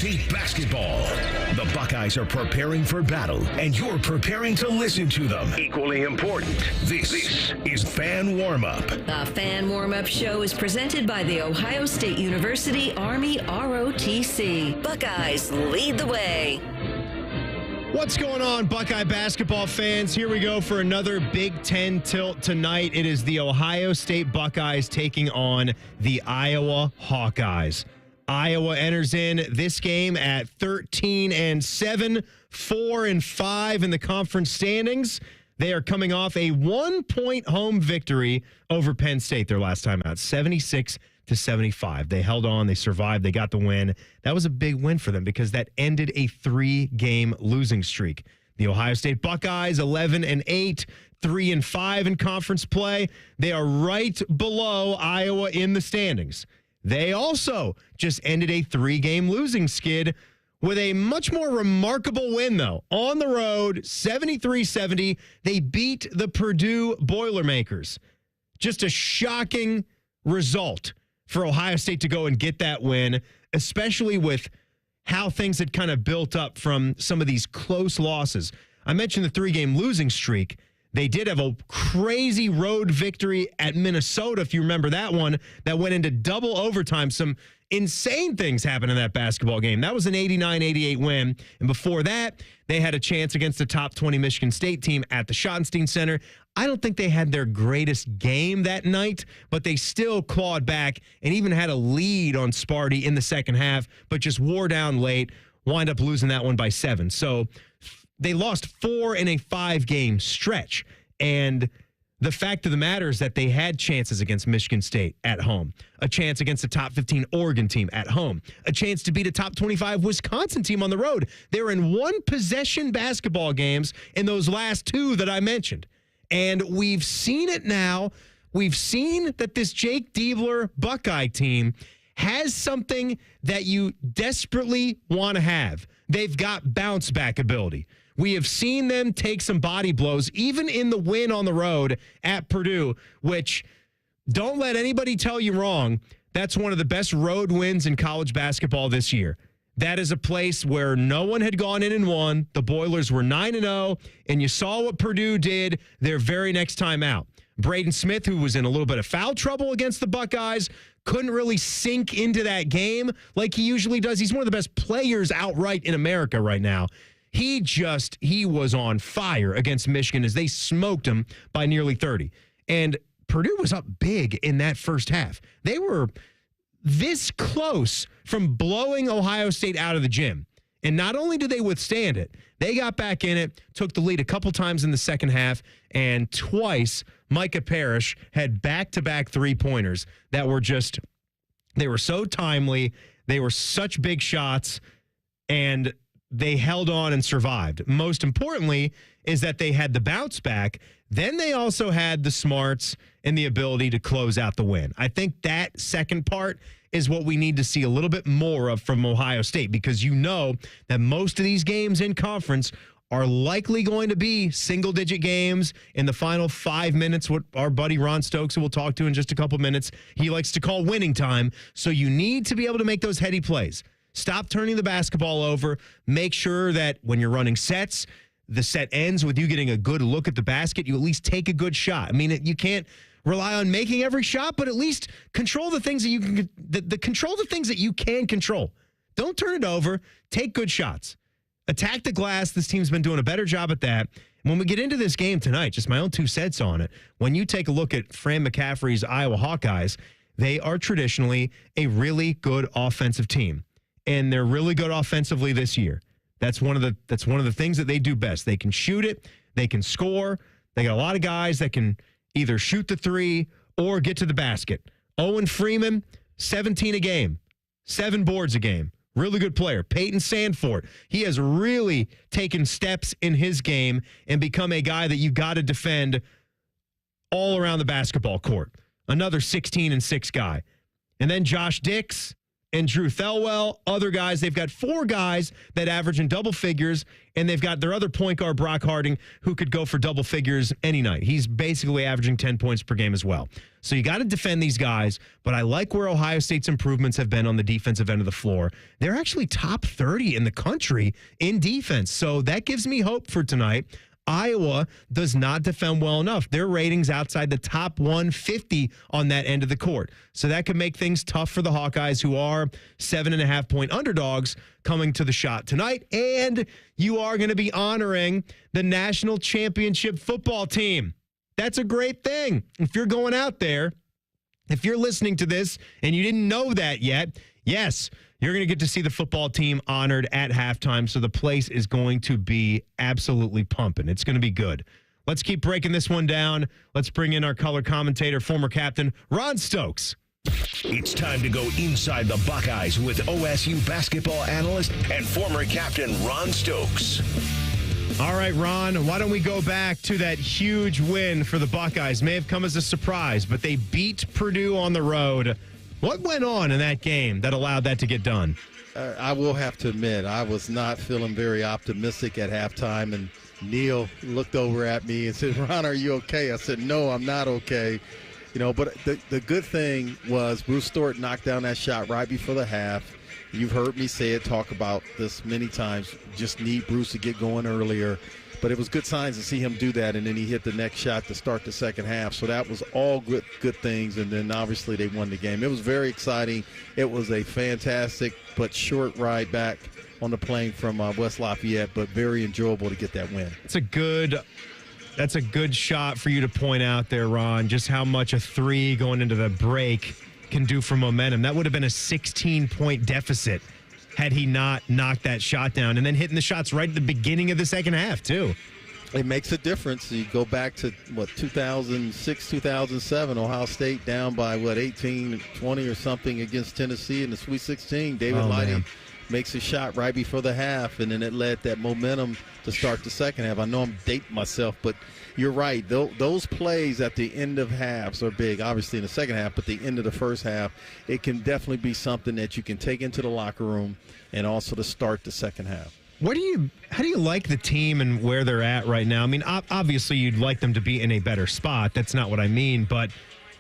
State basketball. The Buckeyes are preparing for battle, and you're preparing to listen to them. Equally important, this is Fan Warm-Up. The Fan Warm-Up Show is presented by the Ohio State University Army ROTC. Buckeyes lead the way. What's going on, Buckeye basketball fans? Here we go for another Big Ten tilt tonight. It is the Ohio State Buckeyes taking on the Iowa Hawkeyes. Iowa enters in this game at 13-7, 4-5 in the conference standings. They are coming off a 1-point home victory over Penn State their last time out, 76-75. They held on, they survived, they got the win. That was a big win for them because that ended a 3-game losing streak. The Ohio State Buckeyes, 11-8, 3-5 in conference play. They are right below Iowa in the standings. They also just ended a 3-game losing skid with a much more remarkable win, though. On the road, 73-70, they beat the Purdue Boilermakers. Just a shocking result for Ohio State to go and get that win, especially with how things had kind of built up from some of these close losses. I mentioned the 3-game losing streak. They did have a crazy road victory at Minnesota, if you remember that one, that went into double overtime. Some insane things happened in that basketball game. That was an 89-88 win. And before that, they had a chance against the top 20 Michigan State team at the Schottenstein Center. I don't think they had their greatest game that night, but they still clawed back and even had a lead on Sparty in the second half, but just wore down late, wind up losing that one by 7. So they lost 4 in a 5-game stretch. And the fact of the matter is that they had chances against Michigan State at home, a chance against a top 15 Oregon team at home, a chance to beat a top 25 Wisconsin team on the road. They were in one-possession basketball games in those last 2 that I mentioned. And we've seen it now. We've seen that this Jake Diebler Buckeye team has something that you desperately want to have. They've got bounce-back ability. We have seen them take some body blows, even in the win on the road at Purdue, which, don't let anybody tell you wrong, that's one of the best road wins in college basketball this year. That is a place where no one had gone in and won. The Boilers were 9-0, and you saw what Purdue did their very next time out. Braden Smith, who was in a little bit of foul trouble against the Buckeyes, couldn't really sink into that game like he usually does. He's one of the best players outright in America right now. He was on fire against Michigan as they smoked him by nearly 30. And Purdue was up big in that first half. They were this close from blowing Ohio State out of the gym. And not only did they withstand it, they got back in it, took the lead a couple times in the second half, and twice Micah Parrish had back-to-back 3-pointers that were just, they were so timely, they were such big shots, and they held on and survived. Most importantly is that they had the bounce back. Then they also had the smarts and the ability to close out the win. I think that second part is what we need to see a little bit more of from Ohio State, because you know that most of these games in conference are likely going to be single-digit games in the final 5 minutes, what our buddy Ron Stokes, who we'll talk to in just a couple minutes, he likes to call winning time. So you need to be able to make those heady plays. Stop turning the basketball over. Make sure that when you're running sets, the set ends with you getting a good look at the basket. You at least take a good shot. I mean, you can't rely on making every shot, but at least control the things that you can control the things that you can control. Don't turn it over. Take good shots. Attack the glass. This team's been doing a better job at that. And when we get into this game tonight, just my own 2 cents on it, when you take a look at Fran McCaffrey's Iowa Hawkeyes, they are traditionally a really good offensive team. And they're really good offensively this year. That's one of the things that they do best. They can shoot it, they can score. They got a lot of guys that can either shoot the 3 or get to the basket. Owen Freeman, 17 a game, 7 boards a game. Really good player. Peyton Sandfort, he has really taken steps in his game and become a guy that you got to defend all around the basketball court. Another 16-6 guy. And then Josh Dix, and Drew Thelwell. Other guys, they've got 4 guys that average in double figures, and they've got their other point guard, Brock Harding, who could go for double figures any night. He's basically averaging 10 points per game as well. So you got to defend these guys, but I like where Ohio State's improvements have been on the defensive end of the floor. They're actually top 30 in the country in defense, so that gives me hope for tonight. Iowa does not defend well enough. Their ratings outside the top 150 on that end of the court. So that could make things tough for the Hawkeyes, who are 7.5-point underdogs coming to the shot tonight. And you are going to be honoring the national championship football team. That's a great thing. If you're going out there, if you're listening to this and you didn't know that yet, yes, you're going to get to see the football team honored at halftime, so the place is going to be absolutely pumping. It's going to be good. Let's keep breaking this one down. Let's bring in our color commentator, former captain, Ron Stokes. It's time to go inside the Buckeyes with OSU basketball analyst and former captain Ron Stokes. All right, Ron, why don't we go back to that huge win for the Buckeyes? May have come as a surprise, but they beat Purdue on the road. What went on in that game that allowed that to get done? I will have to admit, I was not feeling very optimistic at halftime, and Neil looked over at me and said, Ron, are you okay? I said, no, I'm not okay. But the good thing was Bruce Stewart knocked down that shot right before the half. You've heard me talk about this many times, just need Bruce to get going earlier. But it was good signs to see him do that, and then he hit the next shot to start the second half. So that was all good things, and then obviously they won the game. It was very exciting. It was a fantastic but short ride back on the plane from West Lafayette, but very enjoyable to get that win. That's a good shot for you to point out there, Ron, just how much a 3 going into the break can do for momentum. That would have been a 16-point deficit had he not knocked that shot down, and then hitting the shots right at the beginning of the second half, too. It makes a difference. You go back to, 2006, 2007, Ohio State down by, 18, 20 or something against Tennessee in the Sweet 16. David Lighty makes a shot right before the half, and then it led that momentum to start the second half. I know I'm dating myself, but you're right. Those plays at the end of halves are big, obviously in the second half, but the end of the first half, it can definitely be something that you can take into the locker room and also to start the second half. How do you like the team and where they're at right now? I mean, obviously you'd like them to be in a better spot. That's not what I mean, but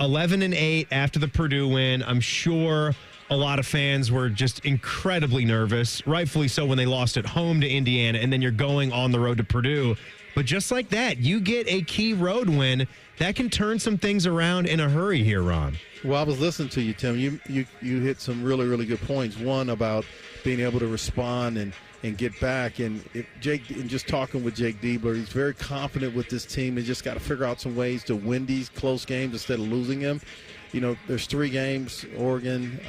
11-8 after the Purdue win, I'm sure a lot of fans were just incredibly nervous, rightfully so, when they lost at home to Indiana, and then you're going on the road to Purdue. But just like that, you get a key road win that can turn some things around in a hurry here, Ron. Well, I was listening to you, Tim. You hit some really, really good points. One, about being able to respond and get back. And just talking with Jake Diebler, he's very confident with this team. They just got to figure out some ways to win these close games instead of losing them. There's 3 games, Oregon,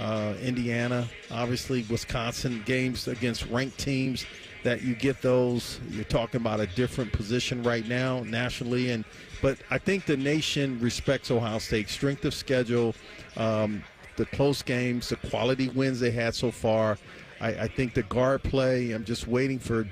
Indiana, obviously Wisconsin, games against ranked teams that you get those. You're talking about a different position right now nationally. But I think the nation respects Ohio State. Strength of schedule, the close games, the quality wins they had so far. I think the guard play, I'm just waiting for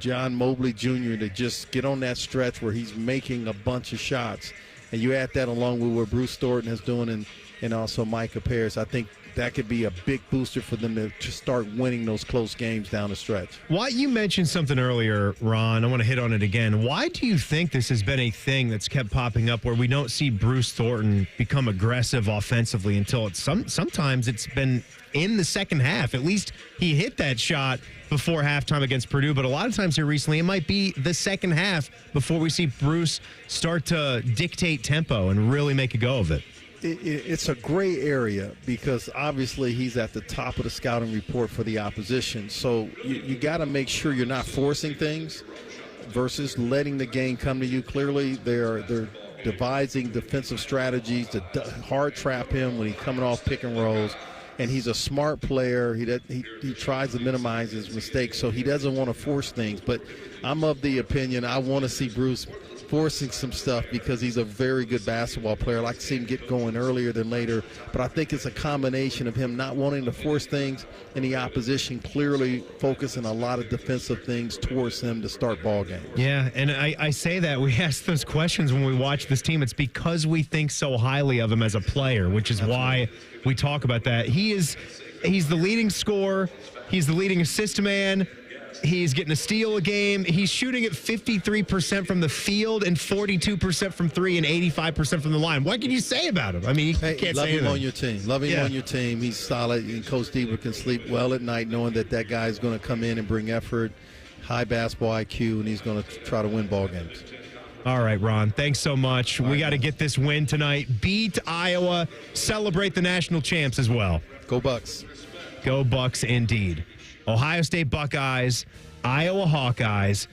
John Mobley Jr. to just get on that stretch where he's making a bunch of shots. And you add that along with what Bruce Thornton is doing and also Micah Parrish, I think that could be a big booster for them to start winning those close games down the stretch. Why, you mentioned something earlier, Ron. I want to hit on it again. Why do you think this has been a thing that's kept popping up where we don't see Bruce Thornton become aggressive offensively until sometimes it's been in the second half? At least he hit that shot before halftime against Purdue, but a lot of times here recently it might be the second half before we see Bruce start to dictate tempo and really make a go of it. It's a gray area because obviously he's at the top of the scouting report for the opposition. So you got to make sure you're not forcing things versus letting the game come to you. Clearly they're devising defensive strategies to hard trap him when he's coming off pick and rolls. And he's a smart player. He tries to minimize his mistakes, so he doesn't want to force things. But I'm of the opinion I want to see Bruce forcing some stuff because he's a very good basketball player. I like to see him get going earlier than later. But I think it's a combination of him not wanting to force things and the opposition clearly focusing a lot of defensive things towards him to start ball games. Yeah, and I say that. We ask those questions when we watch this team. It's because we think so highly of him as a player, which is why we talk about that. He is He's the leading scorer. He's the leading assist man. He's getting a steal a game. He's shooting at 53% from the field and 42% from three and 85% from the line. What can you say about him? I mean, you can't love say him anything. on your team. Love him on your team. He's solid, and Coach Diebler can sleep well at night knowing that guy is going to come in and bring effort, high basketball IQ, and he's going to try to win ball games. All right, Ron, thanks so much. We got to get this win tonight. Beat Iowa. Celebrate the national champs as well. Go Bucks. Go Bucks indeed. Ohio State Buckeyes, Iowa Hawkeyes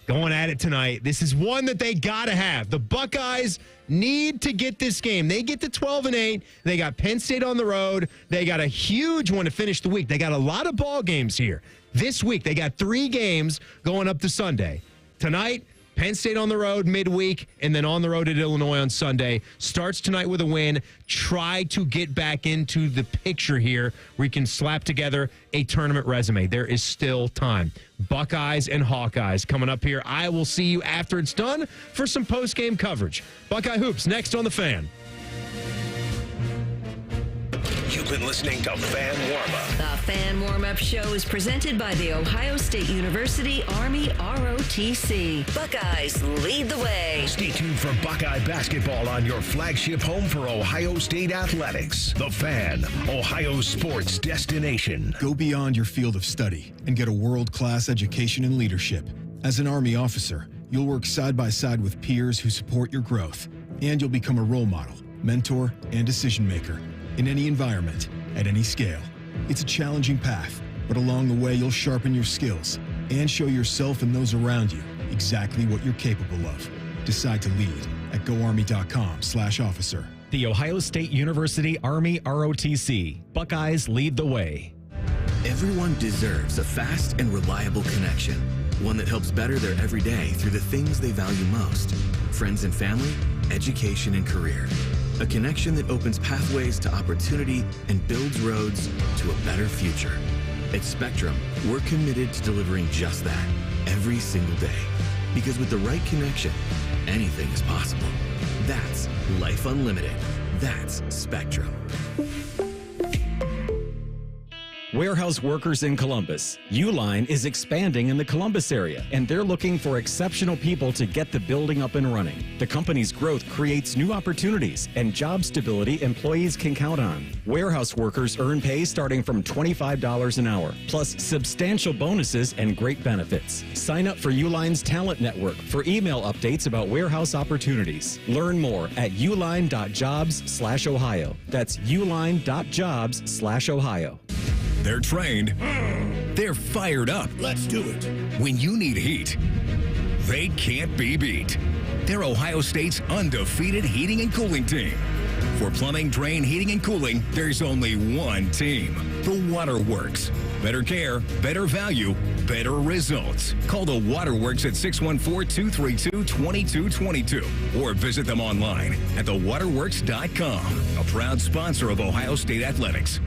going at it tonight. This is one that they got to have. The Buckeyes need to get this game. They get to 12-8. They got Penn State on the road. They got a huge one to finish the week. They got a lot of ball games here. This week, they got 3 games going up to Sunday. Tonight, Penn State on the road midweek, and then on the road at Illinois on Sunday. Starts tonight with a win. Try to get back into the picture here where you can slap together a tournament resume. There is still time. Buckeyes and Hawkeyes coming up here. I will see you after it's done for some post-game coverage. Buckeye Hoops next on The Fan. You've been listening to Fan Warm-Up. The Fan Warm-Up Show is presented by the Ohio State University Army ROTC. Buckeyes lead the way. Stay tuned for Buckeye basketball on your flagship home for Ohio State athletics. The Fan, Ohio sports destination. Go beyond your field of study and get a world-class education in leadership. As an Army officer, you'll work side by side with peers who support your growth, and you'll become a role model, mentor, and decision maker in any environment, at any scale. It's a challenging path, but along the way, you'll sharpen your skills and show yourself and those around you exactly what you're capable of. Decide to lead at goarmy.com/officer. The Ohio State University Army ROTC. Buckeyes lead the way. Everyone deserves a fast and reliable connection, one that helps better their everyday through the things they value most: friends and family, education and career. A connection that opens pathways to opportunity and builds roads to a better future. At Spectrum, we're committed to delivering just that every single day. Because with the right connection, anything is possible. That's Life Unlimited. That's Spectrum. Warehouse workers in Columbus. Uline is expanding in the Columbus area, and they're looking for exceptional people to get the building up and running. The company's growth creates new opportunities and job stability employees can count on. Warehouse workers earn pay starting from $25 an hour, plus substantial bonuses and great benefits. Sign up for Uline's Talent Network for email updates about warehouse opportunities. Learn more at uline.jobs/Ohio. That's uline.jobs/Ohio. They're trained. They're fired up. Let's do it. When you need heat, they can't be beat. They're Ohio State's undefeated heating and cooling team. For plumbing, drain, heating, and cooling, there's only one team. The Waterworks. Better care, better value, better results. Call the Waterworks at 614-232-2222 or visit them online at thewaterworks.com. A proud sponsor of Ohio State Athletics.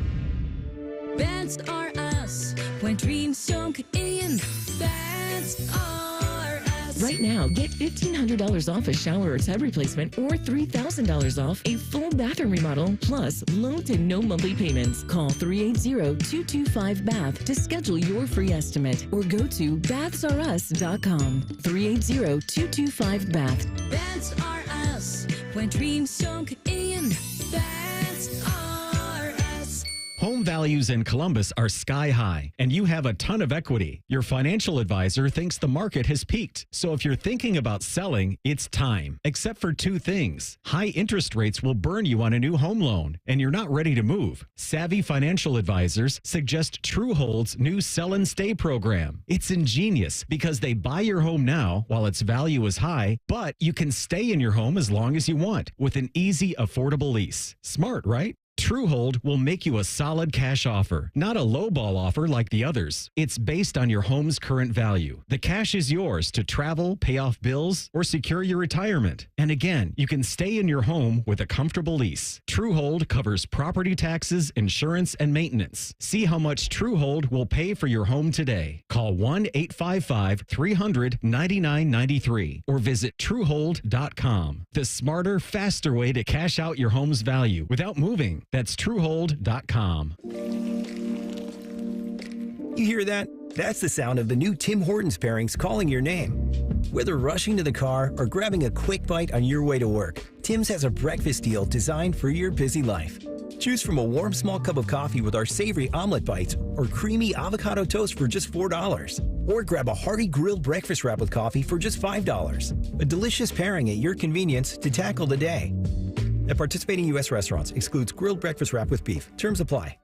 That's are us. When dreams sunk in, that's are us. Right now, get $1,500 off a shower or tub replacement or $3,000 off a full bathroom remodel, plus low to no monthly payments. Call 380-225-BATH to schedule your free estimate or go to bathsareus.com. 380-225-BATH. That's are us. When dreams sunk in, that's are us. Home values in Columbus are sky high, and you have a ton of equity. Your financial advisor thinks the market has peaked. So if you're thinking about selling, it's time. Except for 2 things. High interest rates will burn you on a new home loan, and you're not ready to move. Savvy financial advisors suggest Truehold's new Sell and Stay program. It's ingenious because they buy your home now while its value is high, but you can stay in your home as long as you want with an easy, affordable lease. Smart, right? Truehold will make you a solid cash offer, not a lowball offer like the others. It's based on your home's current value. The cash is yours to travel, pay off bills, or secure your retirement. And again, you can stay in your home with a comfortable lease. Truehold covers property taxes, insurance, and maintenance. See how much Truehold will pay for your home today. Call 1-855-300-9993 or visit Truehold.com. The smarter, faster way to cash out your home's value without moving. That's Truehold.com. You hear that? That's the sound of the new Tim Hortons pairings calling your name. Whether rushing to the car or grabbing a quick bite on your way to work, Tim's has a breakfast deal designed for your busy life. Choose from a warm small cup of coffee with our savory omelet bites or creamy avocado toast for just $4. Or grab a hearty grilled breakfast wrap with coffee for just $5. A delicious pairing at your convenience to tackle the day. At participating U.S. restaurants, excludes grilled breakfast wrap with beef. Terms apply.